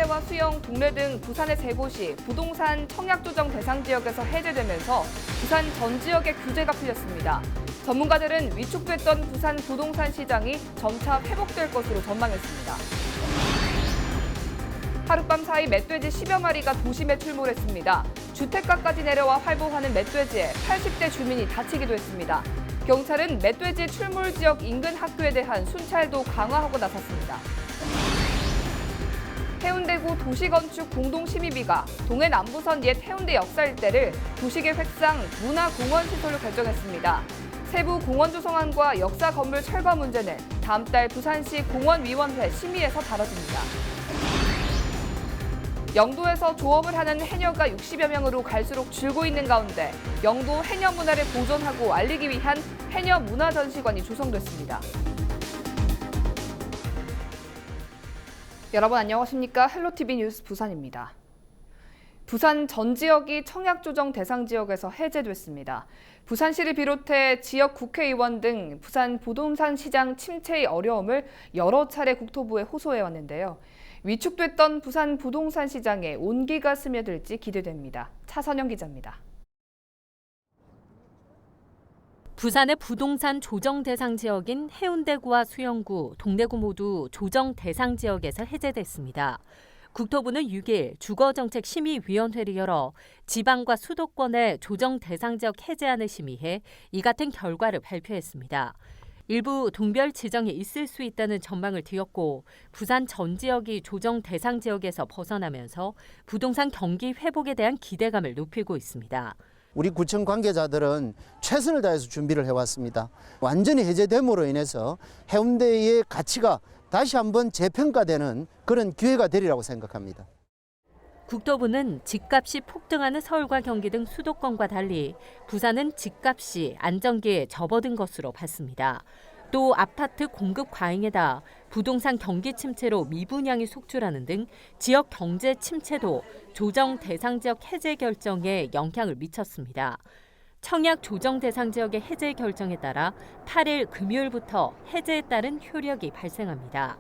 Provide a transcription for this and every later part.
해운대와 수영, 동래 등 부산의 3곳이 부동산 청약조정 대상 지역에서 해제되면서 부산 전 지역의 규제가 풀렸습니다. 전문가들은 위축됐던 부산 부동산 시장이 점차 회복될 것으로 전망했습니다. 하룻밤 사이 멧돼지 10여 마리가 도심에 출몰했습니다. 주택가까지 내려와 활보하는 멧돼지에 80대 주민이 다치기도 했습니다. 경찰은 멧돼지 출몰 지역 인근 학교에 대한 순찰도 강화하고 나섰습니다. 해운대구 도시건축 공동심의비가 동해 남부선 옛 해운대 역사 일대를 도시계획상 문화공원시설로 결정했습니다. 세부 공원 조성안과 역사 건물 철거 문제는 다음 달 부산시 공원위원회 심의에서 다뤄집니다. 영도에서 조업을 하는 해녀가 60여 명으로 갈수록 줄고 있는 가운데 영도 해녀 문화를 보존하고 알리기 위한 해녀 문화전시관이 조성됐습니다. 여러분 안녕하십니까? 헬로티비 뉴스 부산입니다. 부산 전 지역이 청약조정 대상 지역에서 해제됐습니다. 부산시를 비롯해 지역 국회의원 등 부산 부동산 시장 침체의 어려움을 여러 차례 국토부에 호소해왔는데요. 위축됐던 부산 부동산 시장에 온기가 스며들지 기대됩니다. 차선영 기자입니다. 부산의 부동산 조정 대상 지역인 해운대구와 수영구, 동래구 모두 조정 대상 지역에서 해제됐습니다. 국토부는 6일 주거정책심의위원회를 열어 지방과 수도권의 조정 대상 지역 해제안을 심의해 이 같은 결과를 발표했습니다. 일부 동별 지정이 있을 수 있다는 전망을 띄웠고 부산 전 지역이 조정 대상 지역에서 벗어나면서 부동산 경기 회복에 대한 기대감을 높이고 있습니다. 우리 구청 관계자들은 최선을 다해서 준비를 해왔습니다. 완전히 해제됨으로 인해서 해운대의 가치가 다시 한번 재평가되는 그런 기회가 되리라고 생각합니다. 국토부는 집값이 폭등하는 서울과 경기 등 수도권과 달리 부산은 집값이 안정기에 접어든 것으로 봤습니다. 또 아파트 공급 과잉에다 부동산 경기 침체로 미분양이 속출하는 등 지역 경제 침체도 조정 대상 지역 해제 결정에 영향을 미쳤습니다. 청약 조정 대상 지역의 해제 결정에 따라 8일 금요일부터 해제에 따른 효력이 발생합니다.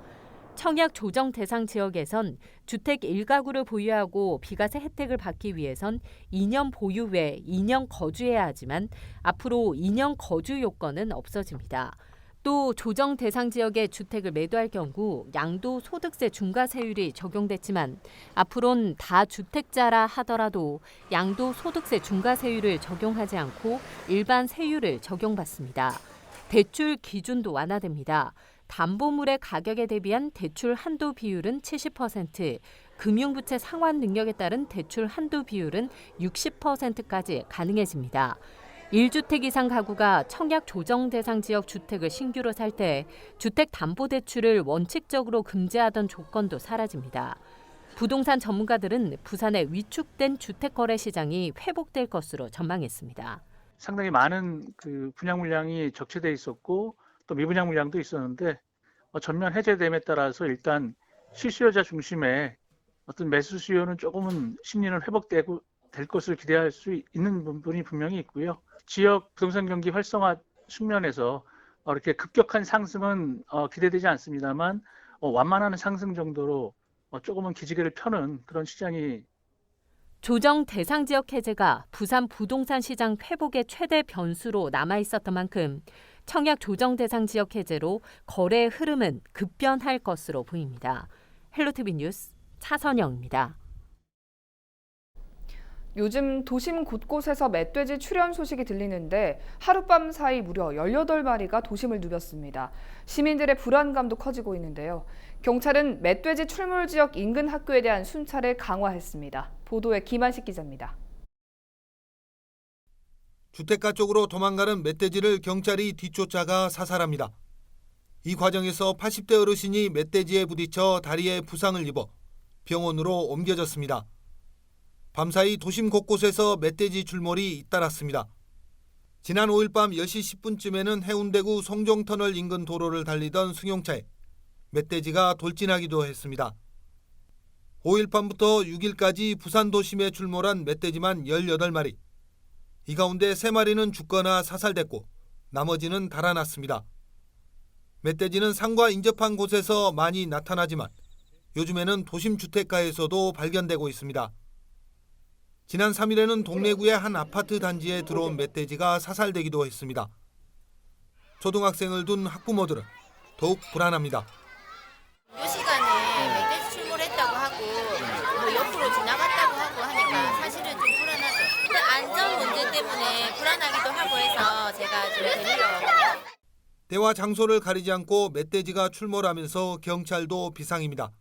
청약 조정 대상 지역에선 주택 1가구를 보유하고 비과세 혜택을 받기 위해선 2년 보유 외 2년 거주해야 하지만 앞으로 2년 거주 요건은 없어집니다. 또 조정 대상 지역에 주택을 매도할 경우 양도소득세 중과세율이 적용됐지만 앞으로는 다주택자라 하더라도 양도소득세 중과세율을 적용하지 않고 일반 세율을 적용받습니다. 대출 기준도 완화됩니다. 담보물의 가격에 대비한 대출 한도 비율은 70%, 금융부채 상환 능력에 따른 대출 한도 비율은 60%까지 가능해집니다. 1주택 이상 가구가 청약 조정 대상 지역 주택을 신규로 살 때 주택담보대출을 원칙적으로 금지하던 조건도 사라집니다. 부동산 전문가들은 부산의 위축된 주택거래 시장이 회복될 것으로 전망했습니다. 상당히 많은 분양 물량이 적체돼 있었고 또 미분양 물량도 있었는데 전면 해제됨에 따라서 일단 실수요자 중심의 어떤 매수 수요는 조금은 심리는 회복되고 될 것을 기대할 수 있는 부분이 분명히 있고요. 지역 부동산 경기 활성화 측면에서 이렇게 급격한 상승은 기대되지 않습니다만 완만한 상승 정도로 조금은 기지개를 펴는 그런 시장이 조정 대상 지역 해제가 부산 부동산 시장 회복의 최대 변수로 남아 있었던 만큼 청약 조정 대상 지역 해제로 거래의 흐름은 급변할 것으로 보입니다. 헬로티비 뉴스 차선영입니다. 요즘 도심 곳곳에서 멧돼지 출현 소식이 들리는데 하룻밤 사이 무려 18마리가 도심을 누볐습니다. 시민들의 불안감도 커지고 있는데요. 경찰은 멧돼지 출몰 지역 인근 학교에 대한 순찰을 강화했습니다. 보도에 김한식 기자입니다. 주택가 쪽으로 도망가는 멧돼지를 경찰이 뒤쫓아가 사살합니다. 이 과정에서 80대 어르신이 멧돼지에 부딪혀 다리에 부상을 입어 병원으로 옮겨졌습니다. 밤사이 도심 곳곳에서 멧돼지 출몰이 잇따랐습니다. 지난 5일 밤 10시 10분쯤에는 해운대구 송정터널 인근 도로를 달리던 승용차에 멧돼지가 돌진하기도 했습니다. 5일 밤부터 6일까지 부산 도심에 출몰한 멧돼지만 18마리. 이 가운데 3마리는 죽거나 사살됐고 나머지는 달아났습니다. 멧돼지는 산과 인접한 곳에서 많이 나타나지만 요즘에는 도심 주택가에서도 발견되고 있습니다. 지난 3일에는 동래구의 한 아파트 단지에 들어온 멧돼지가 사살되기도 했습니다. 초등학생을 둔 학부모들은 더욱 불안합니다. 이 시간에 멧돼지 출몰했다고 하고 뭐 옆으로 지나갔다고 하고 하니까 사실은 좀 불안하죠. 그 안전 문제 때문에 불안하기도 하고 해서 제가 좀 데리러 때와 장소를 가리지 않고 멧돼지가 출몰하면서 경찰도 비상입니다.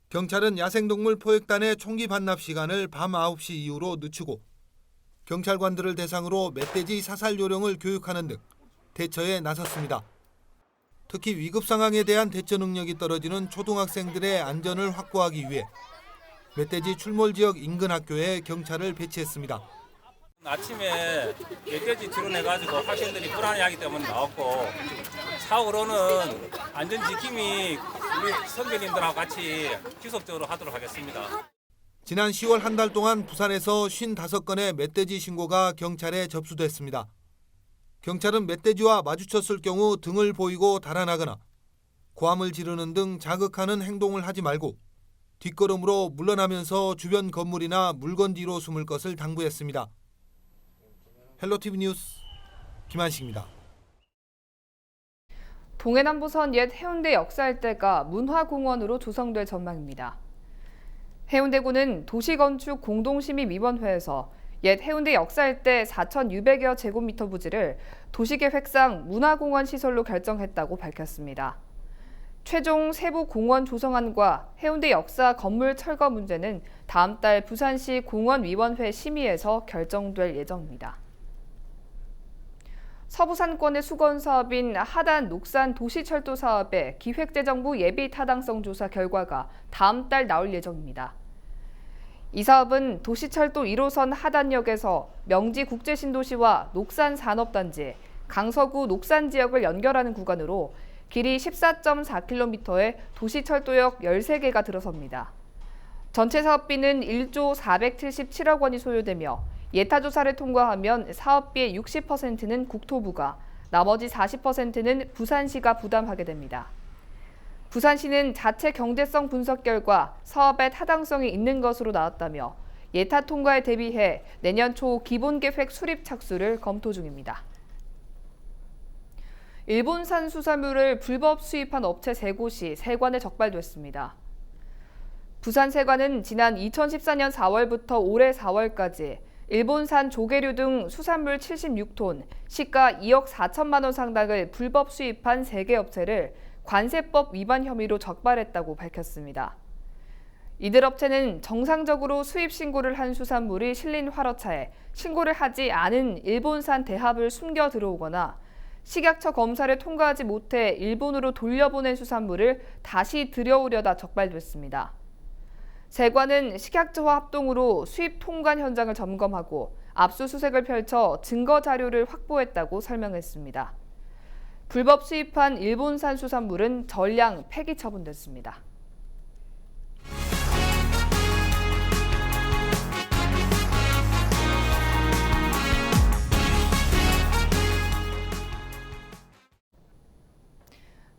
경찰은 야생동물 포획단의 총기 반납 시간을 밤 9시 이후로 늦추고 경찰관들을 대상으로 멧돼지 사살 요령을 교육하는 등 대처에 나섰습니다. 특히 위급 상황에 대한 대처 능력이 떨어지는 초등학생들의 안전을 확보하기 위해 멧돼지 출몰 지역 인근 학교에 경찰을 배치했습니다. 아침에 멧돼지 출원해가지고 학생들이 불안해하기 때문에 나왔고 사후로는 안전지킴이 우리 선배님들하고 같이 지속적으로 하도록 하겠습니다. 지난 10월 한 달 동안 부산에서 55건의 멧돼지 신고가 경찰에 접수됐습니다. 경찰은 멧돼지와 마주쳤을 경우 등을 보이고 달아나거나 고함을 지르는 등 자극하는 행동을 하지 말고 뒷걸음으로 물러나면서 주변 건물이나 물건 뒤로 숨을 것을 당부했습니다. 헬로티비 뉴스 김한식입니다. 동해남부선 옛 해운대 역사 일대가 문화공원으로 조성될 전망입니다. 해운대구는 도시건축 공동심의위원회에서 옛 해운대 역사 일대 4,600여 제곱미터 부지를 도시계획상 문화공원 시설로 결정했다고 밝혔습니다. 최종 세부 공원 조성안과 해운대 역사 건물 철거 문제는 다음 달 부산시 공원위원회 심의에서 결정될 예정입니다. 서부산권의 수건 사업인 하단 녹산 도시철도 사업의 기획재정부 예비 타당성 조사 결과가 다음 달 나올 예정입니다. 이 사업은 도시철도 1호선 하단역에서 명지 국제신도시와 녹산 산업단지, 강서구 녹산 지역을 연결하는 구간으로 길이 14.4km의 도시철도역 13개가 들어섭니다. 전체 사업비는 1조 477억 원이 소요되며 예타조사를 통과하면 사업비의 60%는 국토부가, 나머지 40%는 부산시가 부담하게 됩니다. 부산시는 자체 경제성 분석 결과 사업의 타당성이 있는 것으로 나왔다며 예타 통과에 대비해 내년 초 기본계획 수립 착수를 검토 중입니다. 일본산 수산물을 불법 수입한 업체 3곳이 세관에 적발됐습니다. 부산세관은 지난 2014년 4월부터 올해 4월까지 일본산 조개류 등 수산물 76톤, 시가 2억 4천만 원 상당을 불법 수입한 3개 업체를 관세법 위반 혐의로 적발했다고 밝혔습니다. 이들 업체는 정상적으로 수입 신고를 한 수산물이 실린 화로차에 신고를 하지 않은 일본산 대합을 숨겨 들어오거나 식약처 검사를 통과하지 못해 일본으로 돌려보낸 수산물을 다시 들여오려다 적발됐습니다. 세관은 식약처와 합동으로 수입 통관 현장을 점검하고 압수수색을 펼쳐 증거 자료를 확보했다고 설명했습니다. 불법 수입한 일본산 수산물은 전량 폐기 처분됐습니다.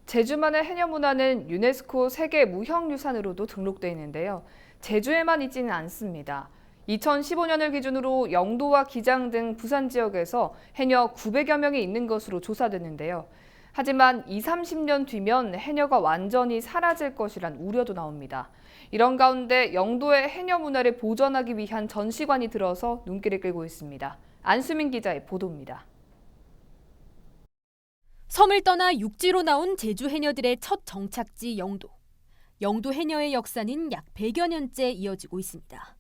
제주만의 해녀 문화는 유네스코 세계 무형유산으로도 등록돼 있는데요. 제주에만 있지는 않습니다. 2015년을 기준으로 영도와 기장 등 부산 지역에서 해녀 900여 명이 있는 것으로 조사됐는데요. 하지만 20-30년 뒤면 해녀가 완전히 사라질 것이란 우려도 나옵니다. 이런 가운데 영도의 해녀 문화를 보존하기 위한 전시관이 들어서 눈길을 끌고 있습니다. 안수민 기자의 보도입니다. 섬을 떠나 육지로 나온 제주 해녀들의 첫 정착지 영도. 영도 해녀의 역사는 약 100여 년째 이어지고 있습니다.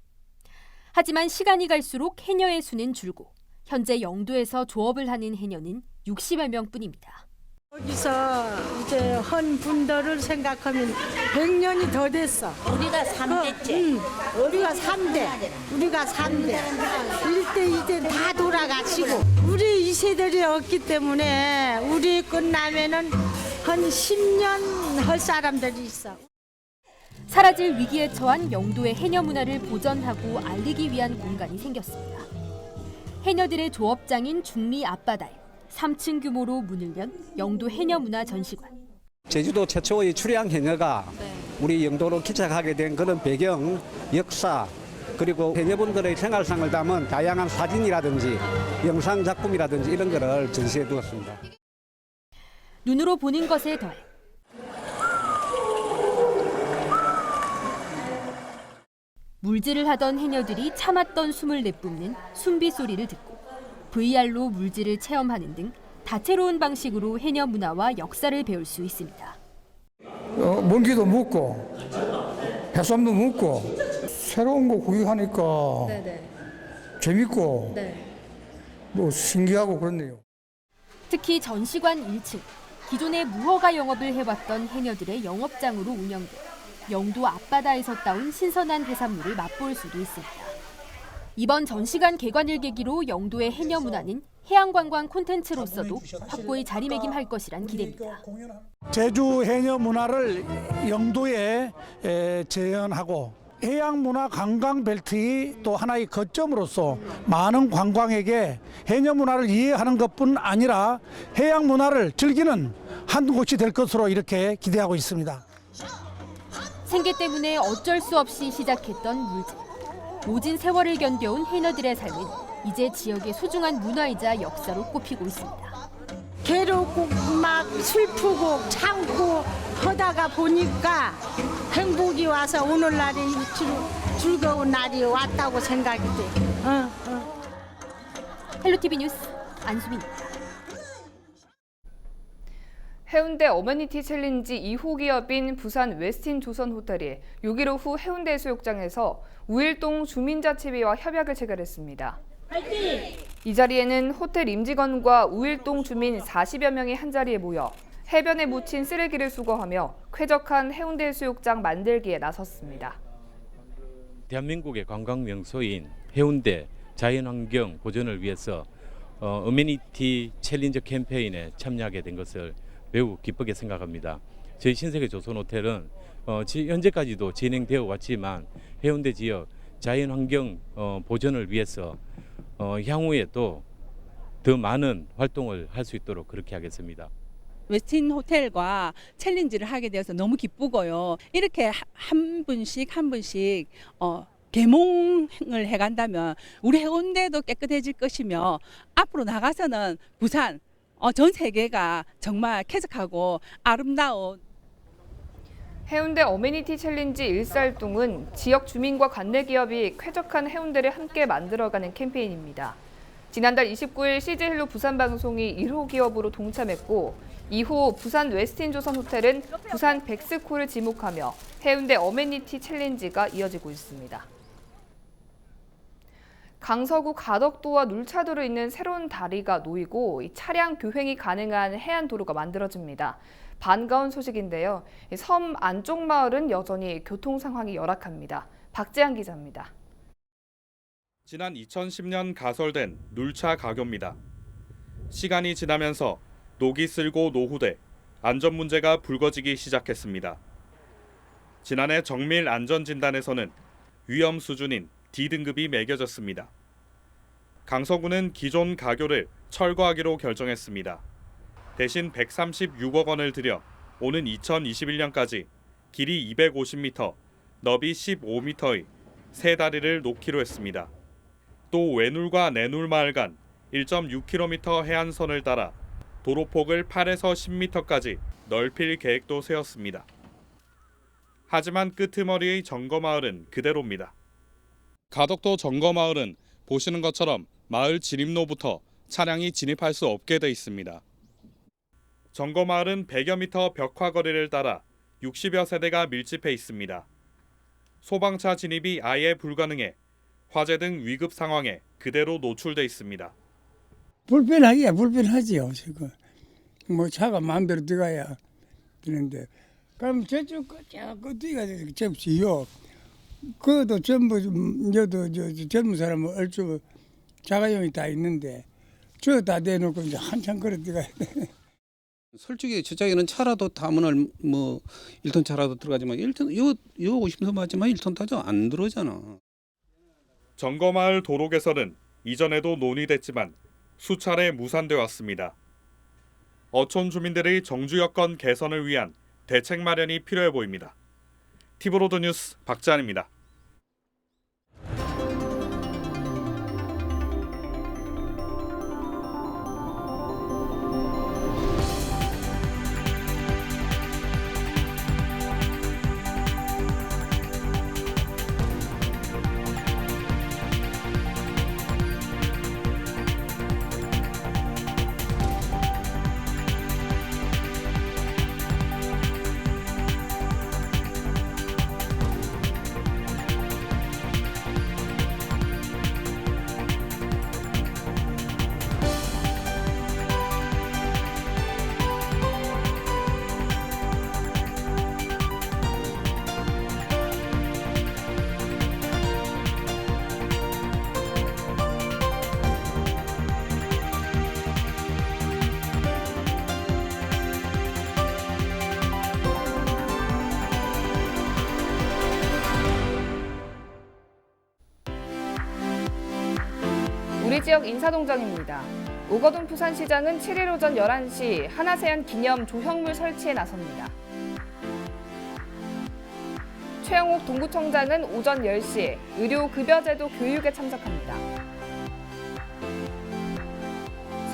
하지만 시간이 갈수록 해녀의 수는 줄고 현재 영도에서 조업을 하는 해녀는 60여 명뿐입니다. 여기서 이제 헌 분들을 생각하면 100년이 더 됐어. 우리가 3대째. 우리가 3대. 1대, 2대 다 돌아가시고. 우리 2세들이 없기 때문에 우리 끝나면은 한 10년 할 사람들이 있어. 사라질 위기에 처한 영도의 해녀 문화를 보존하고 알리기 위한 공간이 생겼습니다. 해녀들의 조업장인 중리 앞바다에 3층 규모로 문을 연 영도 해녀 문화 전시관. 제주도 최초의 출양 해녀가 우리 영도로 기착하게 된 그런 배경, 역사, 그리고 해녀분들의 생활상을 담은 다양한 사진이라든지 영상 작품이라든지 이런 거를 전시해 두었습니다. 눈으로 보는 것에 더해 물질을 하던 해녀들이 참았던 숨을 내뿜는 숨비 소리를 듣고 VR로 물질을 체험하는 등 다채로운 방식으로 해녀 문화와 역사를 배울 수 있습니다. 먼지도 묻고 해삼도 묻고 새로운 거 구경하니까 재밌고 뭐 신기하고 그렇네요. 특히 전시관 1층, 기존에 무허가 영업을 해왔던 해녀들의 영업장으로 운영돼 영도 앞바다에서 따온 신선한 해산물을 맛볼 수도 있습니다. 이번 전시관 개관을 계기로 영도의 해녀 문화는 해양관광 콘텐츠로서도 확고히 자리매김할 것이란 기대입니다. 제주 해녀 문화를 영도에 재현하고 해양문화 관광벨트의 또 하나의 거점으로서 많은 관광에게 해녀 문화를 이해하는 것뿐 아니라 해양 문화를 즐기는 한 곳이 될 것으로 이렇게 기대하고 있습니다. 생계 때문에 어쩔 수 없이 시작했던 물질. 모진 세월을 견뎌온 해녀들의 삶은 이제 지역의 소중한 문화이자 역사로 꼽히고 있습니다. 괴롭고 막 슬프고 참고 하다가 보니까 행복이 와서 오늘날이 즐거운 날이 왔다고 생각이 돼. 헬로티비 뉴스 안수민입니다. 해운대 어메니티 챌린지 2호 기업인 부산 웨스틴 조선 호텔이 6일 오후 해운대 해수욕장에서 우일동 주민자치회와 협약을 체결했습니다. 이 자리에는 호텔 임직원과 우일동 주민 40여 명이 한자리에 모여 해변에 묻힌 쓰레기를 수거하며 쾌적한 해운대 해수욕장 만들기에 나섰습니다. 대한민국의 관광 명소인 해운대 자연환경 보존을 위해서 어메니티 챌린저 캠페인에 참여하게 된 것을 매우 기쁘게 생각합니다. 저희 신세계 조선호텔은 현재까지도 진행되어 왔지만 해운대 지역 자연환경 보존을 위해서 향후에 또 더 많은 활동을 할 수 있도록 그렇게 하겠습니다. 웨스틴 호텔과 챌린지를 하게 되어서 너무 기쁘고요. 이렇게 한 분씩 계몽을 해간다면 우리 해운대도 깨끗해질 것이며 앞으로 나가서는 부산 전 세계가 정말 쾌적하고 아름다운 해운대 어메니티 챌린지 일살동은 지역 주민과 관내 기업이 쾌적한 해운대를 함께 만들어가는 캠페인입니다. 지난달 29일 CJ헬로 부산방송이 1호 기업으로 동참했고 2호 부산 웨스틴 조선 호텔은 부산 백스코를 지목하며 해운대 어메니티 챌린지가 이어지고 있습니다. 강서구 가덕도와 눌차도로 있는 새로운 다리가 놓이고 차량 교행이 가능한 해안도로가 만들어집니다. 반가운 소식인데요. 섬 안쪽 마을은 여전히 교통 상황이 열악합니다. 박재한 기자입니다. 지난 2010년 가설된 눌차 가교입니다. 시간이 지나면서 녹이 슬고 노후돼 안전 문제가 불거지기 시작했습니다. 지난해 정밀 안전진단에서는 위험 수준인 D등급이 매겨졌습니다. 강서구는 기존 가교를 철거하기로 결정했습니다. 대신 136억 원을 들여 오는 2021년까지 길이 250m, 너비 15m의 새 다리를 놓기로 했습니다. 또 외눌과 내눌마을 간 1.6km 해안선을 따라 도로폭을 8에서 10m까지 넓힐 계획도 세웠습니다. 하지만 끄트머리의 정거마을은 그대로입니다. 가덕도 정거마을은 보시는 것처럼 마을 진입로부터 차량이 진입할 수 없게 돼 있습니다. 정거마을은 100여 미터 벽화거리를 따라 60여 세대가 밀집해 있습니다. 소방차 진입이 아예 불가능해 화재 등 위급 상황에 그대로 노출돼 있습니다. 불편하지요 지금. 뭐 차가 마음대로 들어가야 되는데 그럼 저쪽 끝이가 접시요. 그것도 전부 저도 젊은 사람은 얼추 자가용이 다 있는데 저 다 내놓고 이제 한참 걸어 들어가야 돼. 솔직히 저쪽에는 차라도 타면은 뭐 1톤 차라도 들어가지만 1톤 요 50톤 맞지만 1톤 타죠 안 들어오잖아. 정거마을 도로 개선은 이전에도 논의됐지만 수차례 무산돼 왔습니다. 어촌 주민들의 정주 여건 개선을 위한 대책 마련이 필요해 보입니다. 티브로드 뉴스 박재환입니다. 우리 지역 인사동정입니다. 오거돈 부산시장은 7일 오전 11시 한화세안 기념 조형물 설치에 나섭니다. 최영옥 동구청장은 오전 10시 의료급여제도 교육에 참석합니다.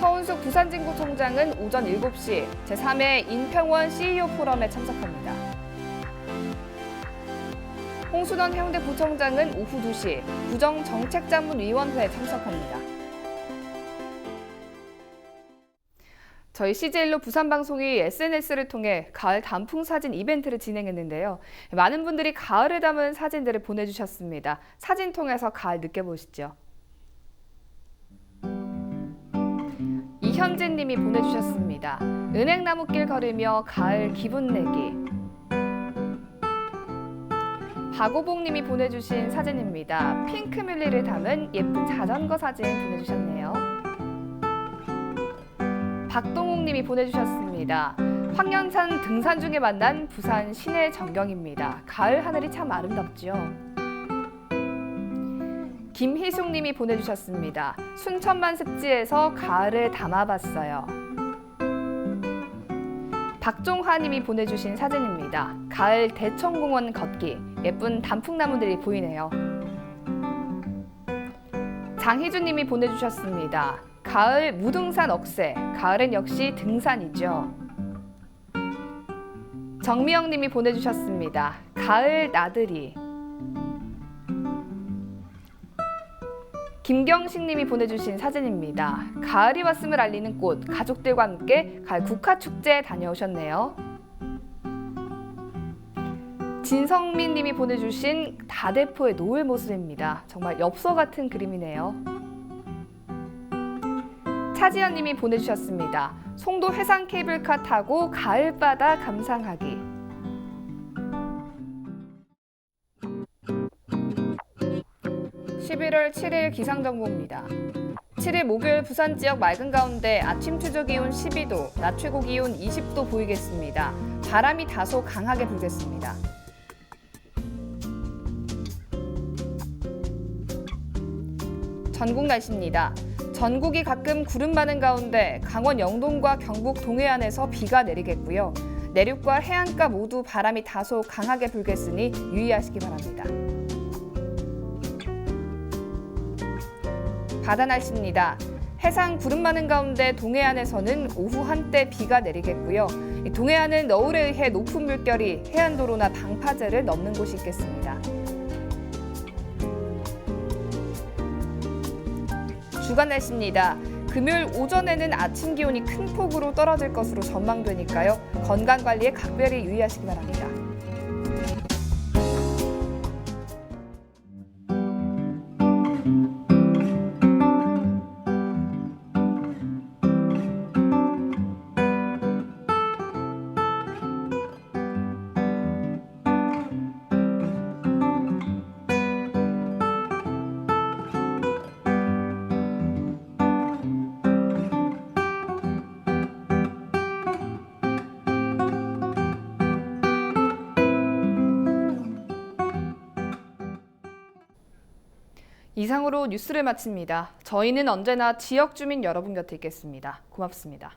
서은숙 부산진구청장은 오전 7시 제3회 인평원 CEO 포럼에 참석합니다. 홍순원 해운대 구청장은 오후 2시 부정정책자문위원회에 참석합니다. 저희 CJ1로 부산방송이 SNS를 통해 가을 단풍 사진 이벤트를 진행했는데요. 많은 분들이 가을을 담은 사진들을 보내주셨습니다. 사진 통해서 가을 느껴보시죠. 이현진 님이 보내주셨습니다. 은행나무길 걸으며 가을 기분 내기. 박오봉 님이 보내주신 사진입니다. 핑크뮬리를 담은 예쁜 자전거 사진 보내주셨네요. 박동욱 님이 보내주셨습니다. 황년산 등산 중에 만난 부산 시내 전경입니다. 가을 하늘이 참 아름답죠. 김희숙 님이 보내주셨습니다. 순천만 습지에서 가을을 담아봤어요. 박종화 님이 보내주신 사진입니다. 가을 대청공원 걷기, 예쁜 단풍나무들이 보이네요. 장희준 님이 보내주셨습니다. 가을 무등산 억새, 가을엔 역시 등산이죠. 정미영 님이 보내주셨습니다. 가을 나들이. 김경식 님이 보내주신 사진입니다. 가을이 왔음을 알리는 꽃, 가족들과 함께 가을 국화축제에 다녀오셨네요. 진성민 님이 보내주신 다대포의 노을 모습입니다. 정말 엽서 같은 그림이네요. 차지연 님이 보내주셨습니다. 송도 해상 케이블카 타고 가을바다 감상하기. 11월 7일 기상정보입니다. 7일 목요일 부산 지역 맑은 가운데 아침 최저 기온 12도, 낮 최고 기온 20도 보이겠습니다. 바람이 다소 강하게 불겠습니다. 전국 날씨입니다. 전국이 가끔 구름 많은 가운데 강원 영동과 경북 동해안에서 비가 내리겠고요. 내륙과 해안가 모두 바람이 다소 강하게 불겠으니 유의하시기 바랍니다. 바다 날씨입니다. 해상 구름 많은 가운데 동해안에서는 오후 한때 비가 내리겠고요. 동해안은 너울에 의해 높은 물결이 해안도로나 방파제를 넘는 곳이 있겠습니다. 주간 날씨입니다. 금요일 오전에는 아침 기온이 큰 폭으로 떨어질 것으로 전망되니까요. 건강관리에 각별히 유의하시기 바랍니다. 이상으로 뉴스를 마칩니다. 저희는 언제나 지역 주민 여러분 곁에 있겠습니다. 고맙습니다.